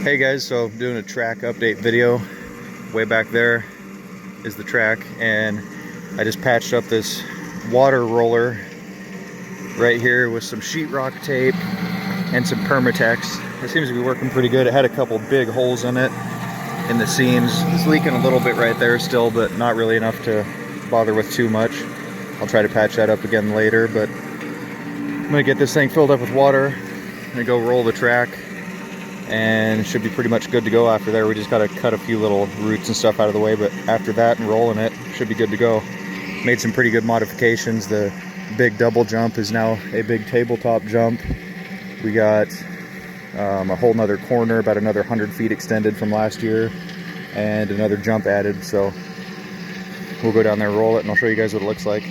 Hey guys, so I'm doing a track update video. Way back there is the track, and I just patched up this water roller right here with some sheetrock tape and some Permatex. It seems to be working pretty good. It had a couple big holes in it in the seams. It's leaking a little bit right there still, but not really enough to bother with too much. I'll try to patch that up again later, but I'm gonna get this thing filled up with water. I'm gonna go roll the track, and it should be pretty much good to go after there. We just got to cut a few little roots and stuff out of the way, but after that and rolling it, should be good to go. Made some pretty good modifications. The big double jump is now a big tabletop jump. We got a whole nother corner, about another 100 feet extended from last year, and another jump added. So we'll go down there, roll it, and I'll show you guys what it looks like.